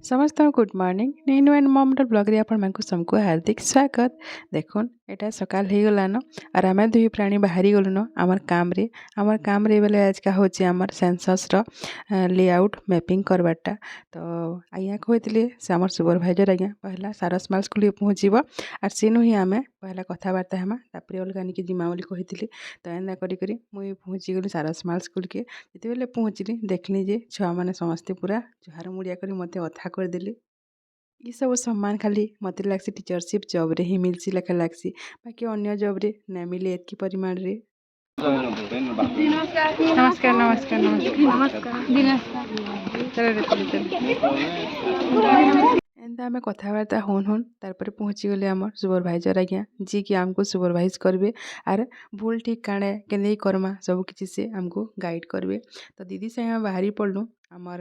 समस्त good morning నేను and mom dot blog रे आपण मानकु समको हार्दिक स्वागत। देखुन एटा सकाल हे गलानो और आमे दुई प्राणी बाहरी गलुनो आमर काम रे बेले आज का होची आमर सेंसस रो लेआउट मैपिंग करबाटा। तो आया कहतिले से आमर सुपरवाइजर आज्ञा पहला सारस माल स्कूल पहुँचीबो और सेनु ही आमे पहला कथबार्ता हेमा तापर अलगा निके जिमा बोली कहितिले। तो एंदा करी करी मुई पहुँची गली सारस माल स्कूल के जेते बेले पहुँचली देखली जे छुआ माने समस्ते पूरा जुहार मुड़िया करी मते अथा करदेले। ई सब सम्मान खाली मते लागसी टीचरशिप जॉब रे ही मिलसी लेखा लागसी, बाकी अन्य जॉब रे ना मिले एतकी परिमाण रे। नमस्कार नमस्कार नमस्कार नमस्कार नमस्कार चलो रे चलो एंता आमे कथबार्ता होन होन तारपरे पहुँची गले आमर सुपरवाइजर आज्ञा जी कि आमको सुपरवाइज करबे आर भूल ठीक काणे केन्दे करमा सब किछि से आमको गाइड करबे। तो दीदी संगे बाहरी पड़लु आमर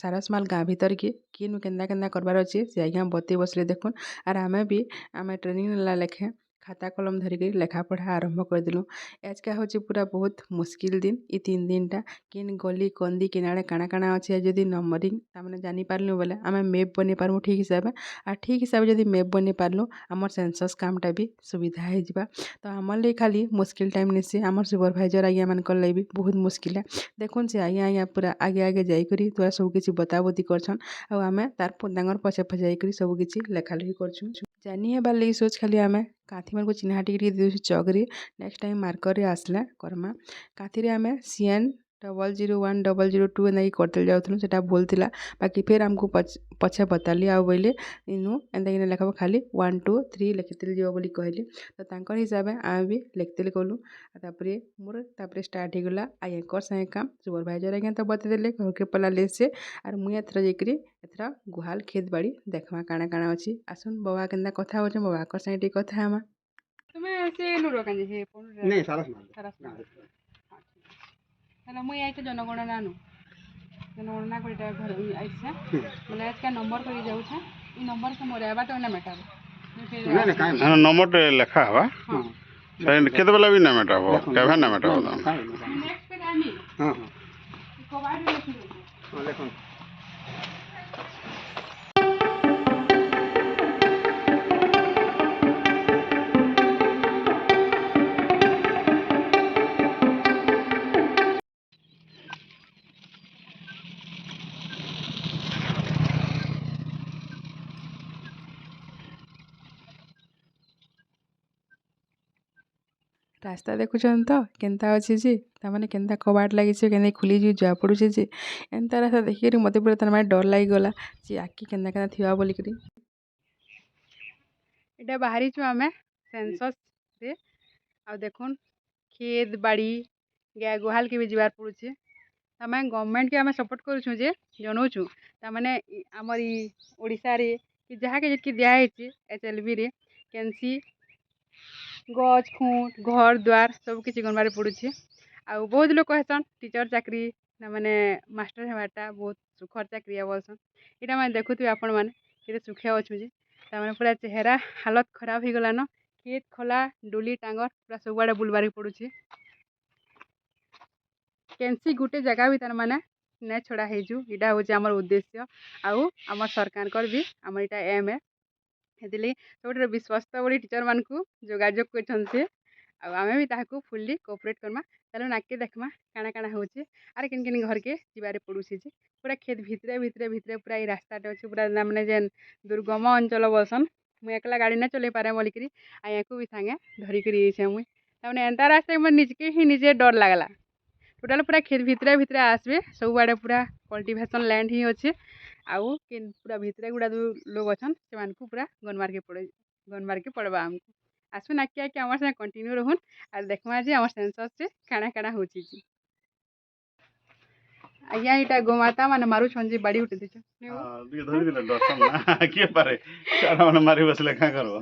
सारस माल गाँ भीतर के किनु केन्दा केन्दा करबार अच्छे से आज्ञा बते बसले देखुन आर आमे भी आमे ट्रेनिंग नेला लेखे खाता कलम धरिक लेखा पढ़ा आरंभ करदेलु। आज का होची पूरा बहुत मुश्किल दिन ई 3 दिनटा किन गली कंदी किनारे काଣା काଣା अच्छे जदि नंबरिंग ताମାନେ जानी पारलु बोले आमे मैप बने पारमु ठीक हिसाब आ ठीक हिसाब जदि मैप बने पारलु आमर सेंसस कामटा भी सुविधा हो जिबा। तो आमर ले खाली मुश्किल टाइम निसे आमर सुपरवाइजर आज्ञा मानकर लागि भी बहुत मुश्किल है। देखुन से आज्ञा पूरा आगे आगे जाइकरी तोरा सब किछि बताबती करछन आ आमे तार तांगर पछे पछे जाइकरी सब किछि लेखालेखी करछु। जानी हेबार लगी सोच खाली आमे काथी मानकु चिन्हा टिके देउछु चौकरी नेक्स्ट टाइम मार्कर रे आसला करमा काथी रे आमे CN 001002 नहीं करते जाऊँ सेटा भूल थिला बाकी फिर आमको पछे बताली आ बोले इनु एंता किना लेखब खाली 1 2 3 लिखितिल जीव बोली कहली। तो तांकर हिसाब आमे भी लिखतिल गलु तापरे मोर तापरे स्टार्ट हो गला आयकर संगे काम सुपरवाइजर आज्ञा तो बते देले घर के पला ले से आर मुई एथरा जेकरी एथरा गुहाल खेत बाड़ी देखमा काଣା काଣା अछि आसुन बाबा केंदा कथा होछ बाबा कर संगे कथा हमा तुमे से नुरो कांजे हे कोन नहीं सारस सरस हेलो मुई आइते जनगणना नु जनगणना कोइटा घर आइछे बोले आज का नंबर करी जाउ छे ई नंबर से मोरे आबा तो ना मेटा नहीं नहीं काई हाँ नंबर लेखा हवा हां केते बेला भी ना मेटाबो केभे ना मेटाबो नेक्स्ट पे आमी हां कोबाड लिखि हां लेखन रास्ता देखुछन तो केन्ता अछि जे तामाने केन्ता कबाट लागिছে केन्ता खुली जी जा पड़ुছে जे एन्ता रास्ता देखिकरी मते पूरा तमाने डर लागि गला जे आकी केन्ता केन्ता थिवा बोली करी। एटा बाहरी छु हमें सेंसस रे आ देखुन खेत बाड़ी गाय गुहाल के भी जीवार पड़ुছে तमें गवर्नमेंट के हमें सपोर्ट करूछु जे जनौछु तामाने हमर ई ओडिसा रे कि जहा के जेकी दिया हेछि HLB रे केनसी गछ खूंट घर द्वार सब किसी गनबारे पड़ुଛି आ बहुत लोग कहसन टीचर चाकरी ना माने मास्टर हेबाटा बहुत सुखर चाकरी है बोलसन इटा मैं देखुथि आपण माने केते सुखिया अछि जे तामाने पूरा चेहरा हालत खराब हो गला न खेत खोला डोली टांगर पूरा सब आड़े बुलबारे पड़ुଛି केनसी गुटे जगह भी तार माने नै छोड़ा हेजु इटा हो जे हमर उद्देश्य आउ हमर सरकार कर भी हमर इटा एम है हेदिली सबटे विश्वस्त बड़ी टीचर मानकु जोगाजोग करछन से आ आमे भी ताहाकु फुल्ली कोऑपरेट करमा चलो नाके देखमा काना काना होचे आर किन किन घर के जीवारे पड़ुसी जे पूरा खेत भितरे भितरे भितरे पूरा ई रास्ताटे अछि पूरा माने जेन दुर्गम अंचल बसन मुई एकला गाड़ी ना चले पारे बोलिकरी आ याकु भी संगे धरि करी छे मुई ताने एंता रास्ता में निजके ही निजे डर लागला टोटल पूरा खेत भितरे भितरे आसबे सब आड़े पूरा कल्टीवेशन लैंड ही अछि आउ किन पूरा भितरे गुडा लोग अछन से मानकु पूरा गनमार के पड़बा हमको आसु ना क्या कि हमर संगे कंटिन्यू रहन आ देखमा जे हमर सेंसस से काना काना होची जी आया इटा गोमाता माने मारू छंजी बाड़ी उठे दिछ हां दिए धरि दिले डरसन ना के पारे चारा माने मारी बसले का करबो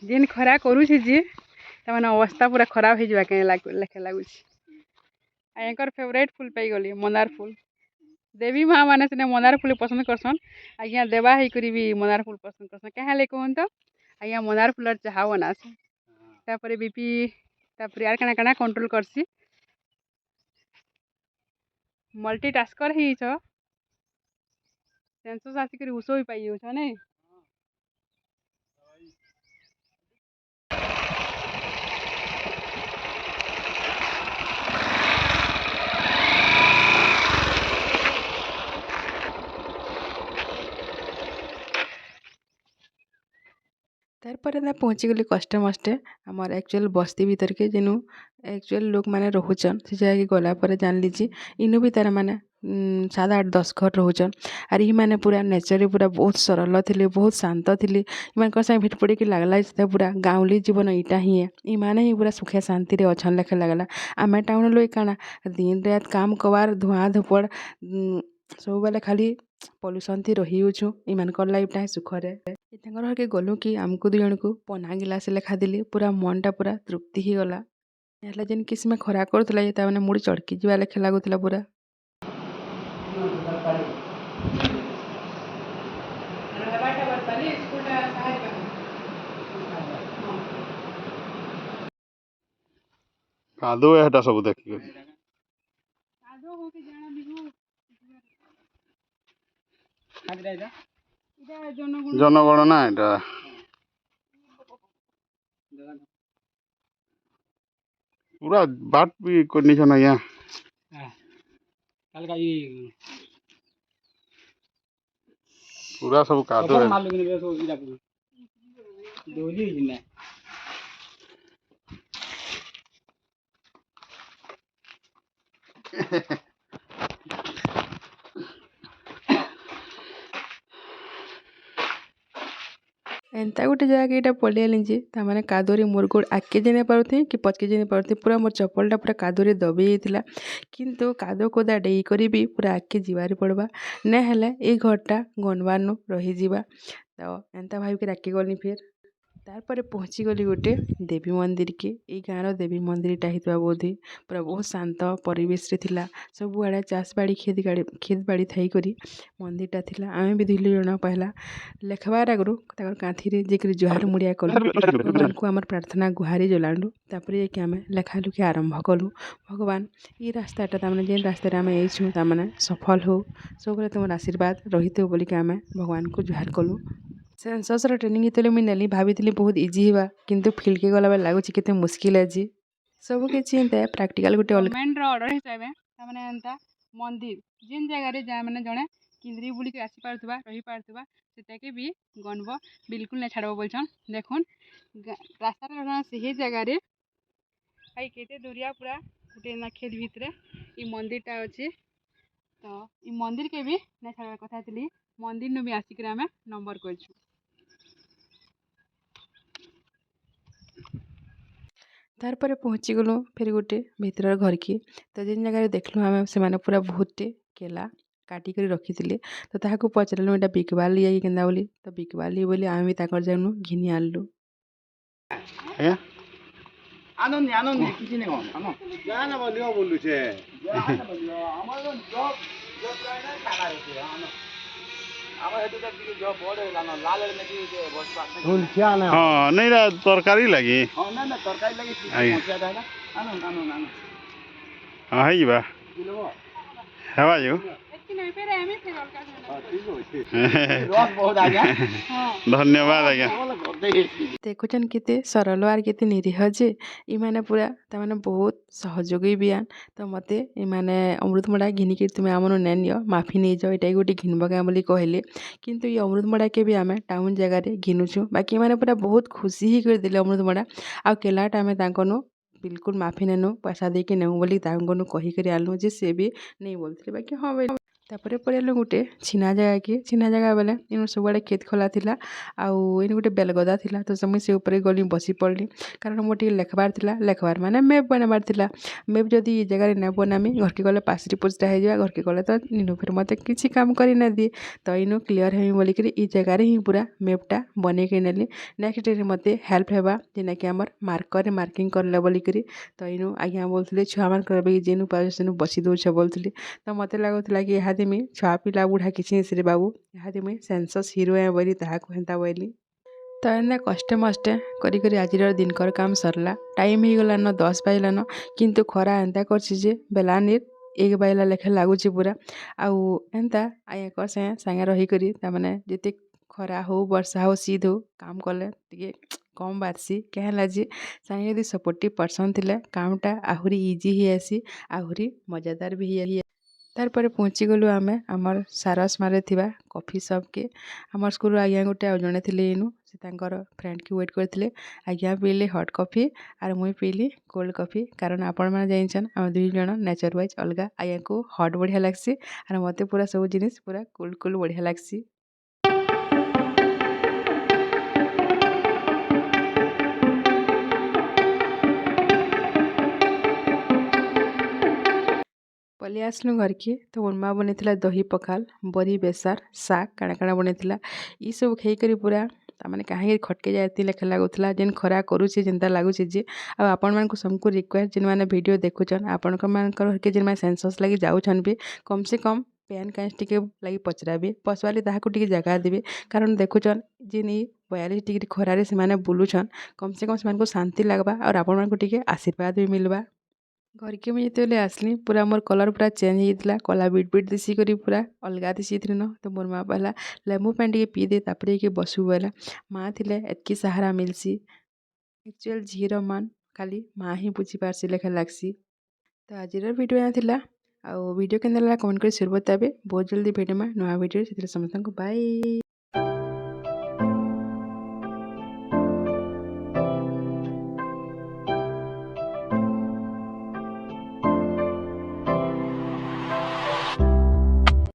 दिन खरा करू छी जी तमाने अवस्था पूरा खराब हो जबा के लेखे लागु छी आ एकर फेवरेट फूल पाई गली मंदार फूल देवी माँ माने से मंदार फूल पसंद करसन आज्ञा देवा ही करी भी मंदार फूल पसंद करसन कहा ले कहन तो आज्ञा मंदार फूलर चाह बनास तापरे बीपी तापर यार काना काना कंट्रोल करसी मल्टीटास्कर ही छ सेंसस आसिक उस भी पाई छ नहीं ତାପରେ ନା ପହଞ୍ଚିଗଲି କଷ୍ଟେ ମଷ୍ଟେ ଆମର ଆକ୍ଚୁଆଲ୍ ବସ୍ତି ଭିତରକେ ଯେନୁ ଆକ୍ଚୁଆଲ୍ ଲୋକମାନେ ରହୁଛନ୍ ସେ ଜାଗାକେ ଗଲା ପରେ ଜାଣିଲି ଯେ ଇନୁ ବି ତାର ମାନେ 7 8 10 ଘର ରହୁଛନ୍ ଆର୍ ଇମାନେ ପୁରା ନେଚରରେ ପୁରା ବହୁତ ସରଳ ଥିଲେ ବହୁତ ଶାନ୍ତ ଥିଲେ ଇମାନଙ୍କର ସାଙ୍ଗେ ଭେଟ ପଡ଼ିକି ଲାଗଲା ଯେ ପୁରା ଗାଉଁଲି ଜୀବନ ଇଟା ହିଁ ଇମାନେ ହିଁ ପୁରା ସୁଖେ ଶାନ୍ତିରେ ଅଛନ୍ ଲେଖା ଲାଗଲା ଆମେ ଟାଉନ୍ ଲୋକ କାଣା ଦିନ ରାତ କାମ କବାର୍ ଧୂଆଁ ଧୁପଡ଼ ସବୁବେଲେ ଖାଲି ପଲ୍ୟୁସନ୍ ଥି ରହିଯାଉଛୁ ଇମାନଙ୍କର ଲାଇଫଟା ହିଁ ସୁଖରେ ତାଙ୍କର ଘରକେ ଗଲୁ କି ଆମକୁ ଦୁଇ ଜଣକୁ ପନା ଗିଲାସ ଲେଖା ଦେଲି ପୁରା ମନଟା ପୁରା ତୃପ୍ତି ହେଇଗଲା ହେଲା ଯେନ୍ କିସମେ ଖରା କରୁଥିଲା ଯେ ତାମାନେ ମୁଡ଼ି ଚଡ଼କି ଯିବା ଲେଖା ଲାଗୁଥିଲା ପୁରା କାଦୁଅ ହେଟା ସବୁ ଦେଖିକରି ଜନଗଣନା ଏଟା पूरा बाट भी कंडीशन आज्ञा पूरा सब कादो है ଏନ୍ତା ଗୋଟେ ଜାଗାକେ ଏଇଟା ପଳେଇ ଆଇଲି ଯେ ତାମାନେ କାଦୁଅରେ ମୋର୍ ଗୋଡ଼ ଆଗକେ ଯାଇ ନାଇଁ ପାରୁଥାଇ କି ପଛକେ ଯାଇ ନାଇଁ ପାରୁଥାଇ ପୁରା ମୋର୍ ଚପଲଟା ପୁରା କାଦୁଅରେ ଦବି ଯାଇଥିଲା କିନ୍ତୁ କାଦୁଅ କୋଦା ଡେଇ କରି ବି ପୁରା ଆଗକେ ଯିବାରେ ପଡ଼ବା ନାଇଁ ହେଲେ ଏଇ ଘରଟା ଗନବାରନୁ ରହିଯିବା ତ ଏନ୍ତା ଭାବିକି ଆଗକେ ଗଲି ଫେର୍ ତାପରେ ପହଞ୍ଚିଗଲି ଗୋଟେ ଦେବୀ ମନ୍ଦିରକେ ଏଇ ଗାଁର ଦେବୀ ମନ୍ଦିରଟା ହେଇଥିବା ବୋଧେ ପୁରା ବହୁତ ଶାନ୍ତ ପରିବେଶରେ ଥିଲା ସବୁଆଡ଼େ ଚାଷ ବାଡ଼ି କ୍ଷେତ ବାଡ଼ି ଥାଇକରି ମନ୍ଦିରଟା ଥିଲା ଆମେ ବି ଦୁଇ ଜଣ ପହଲା ଲେଖବାର ଆଗରୁ ତାଙ୍କର କାନ୍ଥିରେ ଯାଇକରି ଜୁହାର ମୁଡ଼ିଆ କଲୁ ଭଗବାନଙ୍କୁ ଆମର ପ୍ରାର୍ଥନା ଗୁହାରି ଜଲାଣ୍ଡୁ ତାପରେ ଯାଇକି ଆମେ ଲେଖାଲୁଖି ଆରମ୍ଭ କଲୁ ଭଗବାନ ଏଇ ରାସ୍ତାଟା ତାମାନେ ଯେନ୍ ରାସ୍ତାରେ ଆମେ ଏଇଛୁ ତାମାନେ ସଫଳ ହଉ ସବୁବେଳେ ତୁମର ଆଶୀର୍ବାଦ ରହିଥିବ ବୋଲିକି ଆମେ ଭଗବାନଙ୍କୁ ଜୁହାର କଲୁ ସେନ୍ସସ୍ର ଟ୍ରେନିଂ ଯେତେବେଳେ ମୁଇଁ ନେଲି ଭାବିଥିଲି ବହୁତ ଇଜି ହେବା କିନ୍ତୁ ଫିଲ୍ଡକେ ଗଲାବେଳେ ଲାଗୁଛି କେତେ ମୁସ୍କିଲ ଅଛି ସବୁ କିଛି ଏନ୍ତା ପ୍ରାକ୍ଟିକାଲ ଗୋଟେ ଅଲଗା ଗଭର୍ଣ୍ଣମେଣ୍ଟର ଅର୍ଡ଼ର ହିସାବେ ତାମାନେ ଏନ୍ତା ମନ୍ଦିର ଯେନ୍ ଜାଗାରେ ମାନେ ଜଣେ କିନ୍ଦ୍ରି ବୁଲିକି ଆସିପାରୁଥିବା ରହିପାରୁଥିବା ସେଟାକେ ବି ଗଣବ ବିଲକୁଲ ନାଇଁ ଛାଡ଼ବ ବୋଲଛନ୍ ଦେଖୁନ୍ ରାସ୍ତାରେ ସେହି ଜାଗାରେ ଆଇ କେତେ ଦୂରିଆ ପୁରା ଗୋଟେ କ୍ଷେତ ଭିତରେ ଇ ମନ୍ଦିରଟା ଅଛି ତ ଇ ମନ୍ଦିରକେ ବି ନାଇଁ ଛାଡ଼ବାର କଥା ଥିଲି ମନ୍ଦିରନୁ ବି ଆସିକିରି ଆମେ ନମ୍ବର କରିଛୁ ତାପରେ ପହଞ୍ଚିଗଲୁ ଫେର୍ ଗୋଟେ ଭିତରର ଘରକେ ତ ଯେନ୍ ଜାଗାରେ ଦେଖିଲୁ ଆମେ ସେମାନେ ପୁରା ବହୁତଟେ କେଲା କାଟିକରି ରଖିଥିଲେ ତ ତାହାକୁ ପଚାରିଲୁ ଏଇଟା ବିକବାର୍ ଲାଗି କେନ୍ତା ବୋଲି ତ ବିକବାର୍ ଲାଗି ବୋଲି ଆମେ ବି ତାଙ୍କର ଜାନୁ ଘିନି ଆଣିଲୁ ଆଜ୍ଞା ଆନନ୍ଦ ଆନନ୍ଦ କିଛି ନାଇଁ କଣ ଯାହା ନା ବୋଲିବ ବୋଲୁଛେ ହଁ ନାଇଁ ତରକାରୀ ଲାଗି ହଁ ହେଇଯିବା ହେବା ଯୋ ଧନ୍ୟବାଦ ଆଜ୍ଞା ଦେଖୁଛନ୍ କେତେ ସରଳ ଆର୍ କେତେ ନିରୀହ ଯେ ଇମାନେ ପୁରା ତାମାନେ ବହୁତ ସହଯୋଗୀ ବି ଆନ୍ ତ ମତେ ଇମାନେ ଅମୃତମଣ୍ଡା ଘିନିକିରି ତୁମେ ଆମନୁ ନାଇଁ ନିଅ ମାଫି ନେଇଯାଅ ଏଇଟା ଗୋଟେ ଘିନବ କାଁ ବୋଲି କହିଲେ କିନ୍ତୁ ଇ ଅମୃତମଣ୍ଡାକେ ବି ଆମେ ଟାଉନ୍ ଜାଗାରେ ଘିନୁଛୁ ବାକି ଏମାନେ ପୁରା ବହୁତ ଖୁସି ହେଇକରି ଦେଲେ ଅମୃତମଣ୍ଡା ଆଉ କେଲାଟା ଆମେ ତାଙ୍କନୁ ବିଲକୁଲ ମାଫି ନେନୁ ପଇସା ଦେଇକି ନେଉ ବୋଲି ତାଙ୍କନୁ କହିକରି ଆଣିଲୁ ଯେ ସେ ବି ନେଇ ବୋଲୁଥିଲେ ବାକି ହଁ ତାପରେ ପଳେଇଲୁ ଗୋଟେ ଛିନା ଜାଗାକେ ଛିନା ଜାଗା ବେଲେ ଇନୁ ସବୁଆଡ଼େ କ୍ଷେତ ଖୋଲା ଥିଲା ଆଉ ଏଇନୁ ଗୋଟେ ବେଲଗଦା ଥିଲା ତ ମୁଇଁ ସେ ଉପରେ ଗଲି ବସି ପଡ଼ିଲି କାରଣ ମୋର ଟିକେ ଲେଖବାର ଥିଲା ଲେଖବାର ମାନେ ମେପ୍ ବନାବାର ଥିଲା ମେପ୍ ଯଦି ଏ ଜାଗାରେ ନାଇଁ ବନାମି ଘରକେ ଗଲେ ପାସରି ପୁଚଟା ହେଇଯିବା ଘରକେ ଗଲେ ତ ଇନୁ ଫେର୍ ମତେ କିଛି କାମ କରି ନାଇଁ ଦିଏ ତ ଇନୁ କ୍ଲିୟର ହେମି ବୋଲିକିରି ଇ ଜାଗାରେ ହିଁ ପୁରା ମେପ୍ଟା ବନେଇକି ନେଲି ନେକ୍ସଟ ଡେରେ ମତେ ହେଲ୍ପ ହେବା ଯେନାକି ଆମର ମାର୍କରରେ ମାର୍କିଂ କରଲେ ବୋଲିକିରି ତ ଇନୁ ଆଜ୍ଞା ବୋଲୁଥିଲେ ଛୁଆମାନଙ୍କର ବି ଯେନୁ ପାରୁଛ ସେନୁ ବସି ଦଉଛ ବୋଲୁଥିଲି ତ ମତେ ଲାଗୁଥିଲା କି ଇହାଦେ ମୁଇଁ ଛୁଆ ପିଲା ବୁଢ଼ା କିଛି ନେଇଁସିରେ ବାବୁ ଇହାଦେ ମୁଇଁ ସେନ୍ସସ୍ ହିରୋ ବୋଲି ତାହାକୁ ହେନ୍ତା ବୋଇଲି ତ ଏନ୍ତା କଷ୍ଟେ ମଷ୍ଟେ କରି କରି ଆଜିର ଦିନକର କାମ ସରିଲା। ଟାଇମ୍ ହେଇଗଲାନ 10 ବାଜିଲାନ, କିନ୍ତୁ ଖରା ଏନ୍ତା କରିଛି ଯେ ବେଲାନିର୍ 1 ବାଜିଲା ଲେଖା ଲାଗୁଛି ପୁରା। ଆଉ ଏନ୍ତା ଆୟାଙ୍କର ସାଙ୍ଗେ ରହିକରି ତାମାନେ ଯେତେ ଖରା ହଉ ବର୍ଷା ହଉ ଶୀତ ହଉ କାମ କଲେ ଟିକେ କମ୍ ବାଧସି। କାଁ ହେଲା ଯେ ସାଙ୍ଗେ ଯଦି ସପୋର୍ଟିଭ ପର୍ସନ୍ ଥିଲେ କାମଟା ଆହୁରି ଇଜି ହେଇଆସି, ଆହୁରି ମଜାଦାର ବି ହେଇ। ତାରପରେ ପହଞ୍ଚି ଗଲୁ ଆମେ ଆମର ସାରସମାରେ ଥିବା କଫି ସପ୍କେ। ଆମର ସ୍କୁଲ୍ରୁ ଆଜ୍ଞା ଗୋଟେ ଆଉ ଜଣେ ଥିଲେ ଇନୁ, ସେ ତାଙ୍କର ଫ୍ରେଣ୍ଡକେ ୱେଟ୍ କରିଥିଲେ। ଆଜ୍ଞା ପିଇଲେ ହଟ୍ କଫି ଆର୍ ମୁଇଁ ପିଇଲି କୋଲ୍ଡ କଫି। କାରଣ ଆପଣମାନେ ଜାଣିଛନ୍ ଆମେ 2 ଜଣ ନେଚର୍ ୱାଇଜ୍ ଅଲଗା। ଆଜ୍ଞାକୁ ହଟ୍ ବଢ଼ିଆ ଲାଗ୍ସି ଆର୍ ମୋତେ ପୁରା ସବୁ ଜିନିଷ୍ ପୁରା କୁଲ୍ କୁଲ୍ ବଢ଼ିଆ ଲାଗ୍ସି। ପଲେଇ ଆସିଲୁ ଘରକେ। ତ ମୋର୍ ମା ବନେଇଥିଲା ଦହି ପଖାଲ୍, ବରି ବେସାର୍, ଶାଗ୍ କାଣା କାଣା ବନେଇଥିଲା। ଇସବୁ ଖାଇକରି ପୁରା ତାମାନେ କାହିଁକି ଖଟ୍କେ ଯାଏତି ଲେଖା ଲାଗୁଥିଲା। ଯେନ୍ ଖରା କରୁଛେ ଯେନ୍ତା ଲାଗୁଛେ ଯେ। ଆଉ ଆପଣମାନଙ୍କୁ ସମକୁ ରିକ୍ୱେଷ୍ଟ ଯେନ୍ମାନେ ଭିଡ଼ିଓ ଦେଖୁଛନ୍ ଆପଣଙ୍କମାନଙ୍କର ଘରକେ ଯେନ୍ମାନେ ସେନ୍ସସ୍ ଲାଗି ଯାଉଛନ୍ ବି କମ୍ ସେ କମ୍ ପ୍ୟାନ୍ କାଏଁଚ୍ ଟିକେ ଲାଗି ପଚରାବେ। ପଚରାଲେ ତାହାକୁ ଟିକେ ଜାଗା ଦେବେ। କାରଣ ଦେଖୁଛନ୍ ଯେନ୍ ଇ 42 ଡିଗ୍ରୀ ଖରାରେ ସେମାନେ ବୁଲୁଛନ୍, କମ୍ ସେ କମ୍ ସେମାନଙ୍କୁ ଶାନ୍ତି ଲାଗ୍ବା ଆଉ ଆପଣମାନଙ୍କୁ ଟିକେ ଆଶୀର୍ବାଦ ବି ମିଲ୍ବା। ଘରକେ ମୁଇଁ ଯେତେବେଲେ ଆସଲି ପୁରା ମୋର୍ କଲର୍ ପୁରା ଚେଞ୍ଜ ହେଇଯାଇଥିଲା। କଲା ବିଟ୍ ବିଟ୍ ଦିଶିକରି ପୁରା ଅଲଗା ଦିଶିଥିଲିନ। ତ ମୋର୍ ମା କହିଲା ଲେମ୍ବୁ ପାଣି ଟିକେ ପିଇଦେ ତାପରେ ଯାଇକି ବସିବୁ ବୋଇଲା। ମା ଥିଲେ ଏତ୍କି ସାହାରା ମିଲ୍ସି। ଆକ୍ଚୁଆଲ୍ ଝିର ମାନ ଖାଲି ମା ହିଁ ବୁଝିପାରସି ଲେଖା ଲାଗ୍ସି। ତ ଆଜିର ଭିଡ଼ିଓ ଏହା ଥିଲା। ଆଉ ଭିଡ଼ିଓ କେନ୍ତା ଲାଗଲା କମେଣ୍ଟ କରି ଜରୁର୍ ବତାବେ। ବହୁତ ଜଲ୍ଦି ଭେଟ୍ମା ନୂଆ ଭିଡ଼ିଓରେ, ସେଥିରେ ସମସ୍ତଙ୍କୁ ବାଏ।